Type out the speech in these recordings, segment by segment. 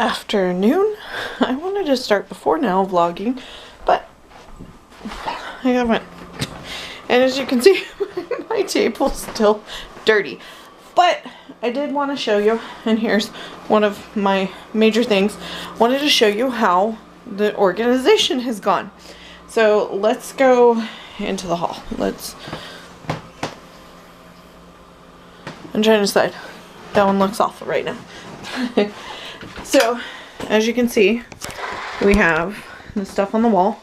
afternoon. I wanted to start before now vlogging, but I haven't. And as you can see, my table's still dirty. But I did want to show you, and here's one of my major things. Wanted to show you how the organization has gone. So let's go into the hall. I'm trying to decide. That one looks awful right now. So, as you can see, we have the stuff on the wall,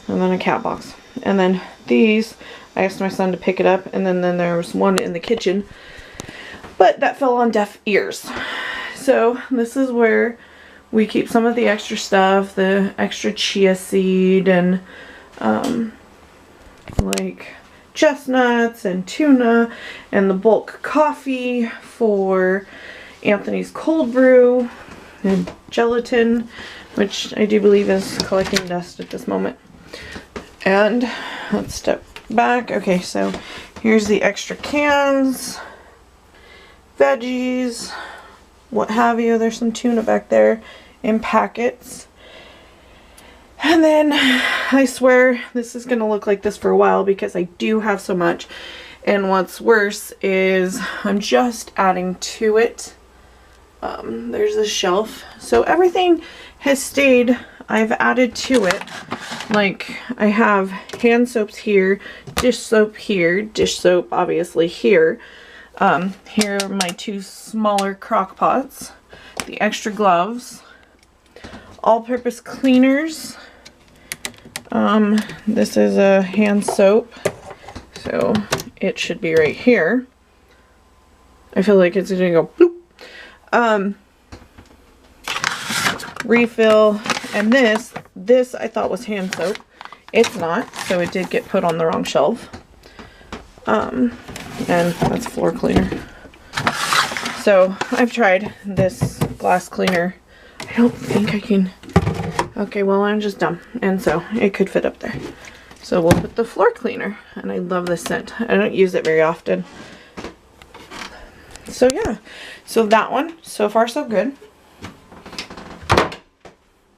and then a cat box. And then these, I asked my son to pick it up, and then there was one in the kitchen, but that fell on deaf ears. So this is where we keep some of the extra stuff, the extra chia seed and like chestnuts and tuna, and the bulk coffee for Anthony's cold brew, and gelatin, which I do believe is collecting dust at this moment. And let's step back. Okay, so here's the extra cans, veggies, what have you. There's some tuna back there in packets. And then I swear this is gonna look like this for a while because I do have so much. And what's worse is I'm just adding to it. There's a shelf. So everything has stayed. I've added to it. Like, I have hand soaps here, dish soap here, dish soap obviously here. Here are my two smaller crock pots, the extra gloves, all-purpose cleaners. This is a hand soap, so it should be right here. I feel like it's gonna go bloop. Refill, and this I thought was hand soap. It's not, so it did get put on the wrong shelf. And that's floor cleaner. So I've tried this glass cleaner. I don't think I can. Okay, well, I'm just dumb, and so it could fit up there. So we'll put the floor cleaner, and I love this scent. I don't use it very often. So yeah, so that one, so far so good.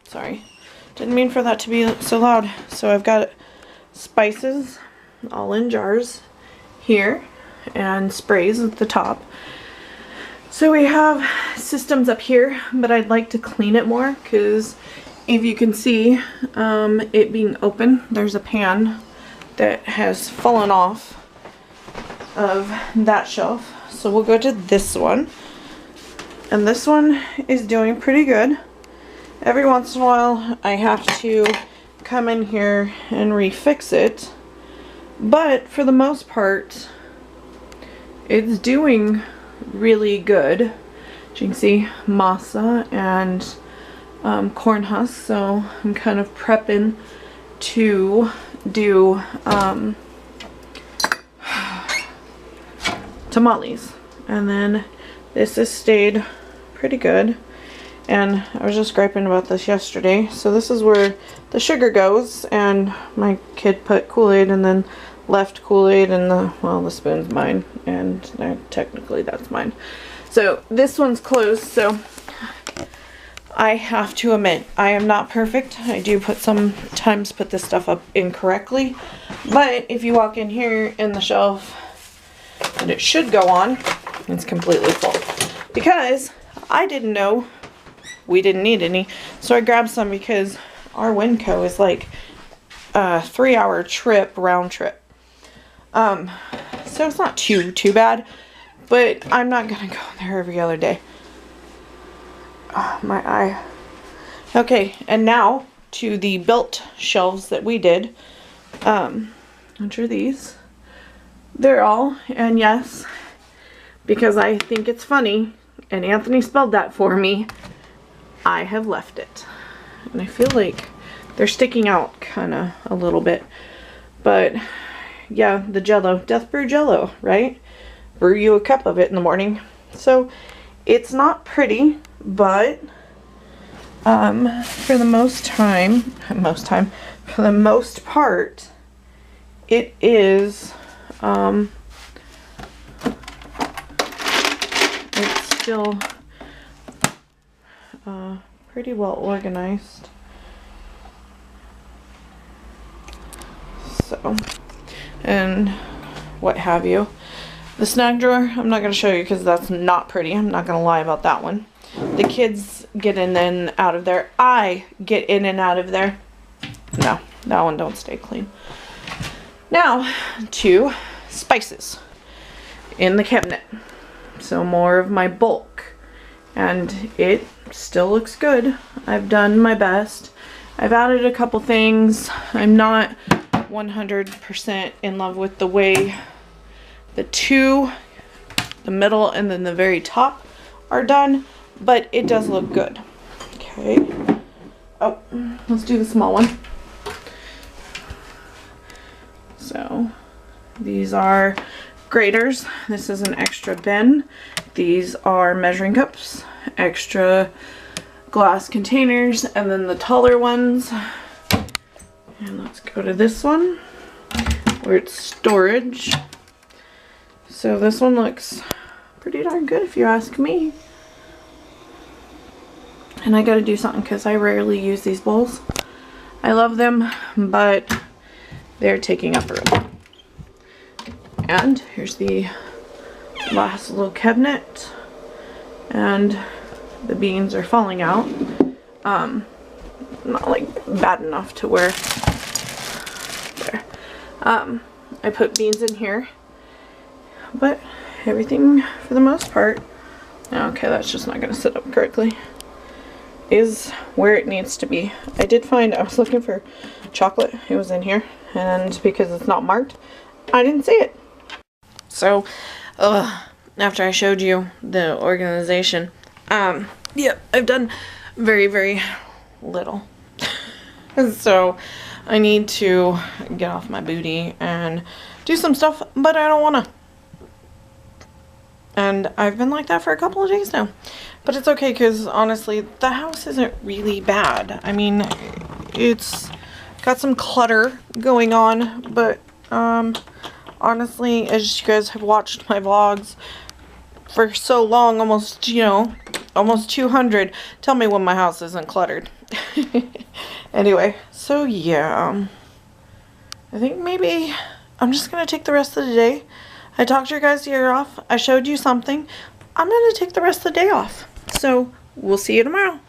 Sorry, didn't mean for that to be so loud. So I've got spices all in jars here and sprays at the top. So we have systems up here, but I'd like to clean it more because if you can see it being open, there's a pan that has fallen off of that shelf. So we'll go to this one, and this one is doing pretty good. Every once in a while I have to come in here and refix it, but for the most part it's doing really good. As you can see, masa and corn husks, so I'm kind of prepping to do tamales. And then this has stayed pretty good, and I was just griping about this yesterday. So this is where the sugar goes, and my kid put Kool-Aid and then left Kool-Aid, and the spoon's mine, and technically that's mine. So this one's closed, so I have to admit, I am not perfect. I do sometimes put this stuff up incorrectly, but if you walk in here in the shelf that it should go on, it's completely full. Because I didn't know we didn't need any, so I grabbed some because our Winco is like a 3-hour trip, round trip. So it's not too bad, but I'm not gonna go there every other day. Oh, my eye. Okay, and now to the built shelves that we did. Which are these? They're all, and yes, because I think it's funny, and Anthony spelled that for me, I have left it. And I feel like they're sticking out kind of a little bit. But yeah, the Jello, Death Brew Jello, right? Brew you a cup of it in the morning. So it's not pretty, but for the most part, it is it's still pretty well organized. So, and what have you. The snack drawer, I'm not going to show you because that's not pretty. I'm not going to lie about that one. The kids get in and out of there. I get in and out of there. No, that one don't stay clean. Now, to spices in the cabinet. So more of my bulk. And it still looks good. I've done my best. I've added a couple things. I'm not 100% in love with the way the middle and then the very top are done, but it does look good. Okay. Oh, let's do the small one. So these are graters. This is an extra bin. These are measuring cups, extra glass containers, and then the taller ones. And let's go to this one where it's storage. So this one looks pretty darn good if you ask me. And I gotta do something because I rarely use these bowls. I love them, but they're taking up room. And here's the last little cabinet. And the beans are falling out. Not like bad enough to where there. I put beans in here. But everything for the most part, okay, that's just not gonna sit up correctly, is where it needs to be. I did find, I was looking for chocolate, it was in here, and because it's not marked, I didn't see it. So, after I showed you the organization, yeah, I've done very, very little. So, I need to get off my booty and do some stuff, but I don't wanna. And I've been like that for a couple of days now. But it's okay because honestly, the house isn't really bad. I mean, it's got some clutter going on, but honestly, as you guys have watched my vlogs for so long, almost, you know, almost 200, tell me when my house isn't cluttered. Anyway, so yeah, I think maybe I'm just gonna take the rest of the day. I talked your guys' ear off. I showed you something. I'm going to take the rest of the day off. So, we'll see you tomorrow.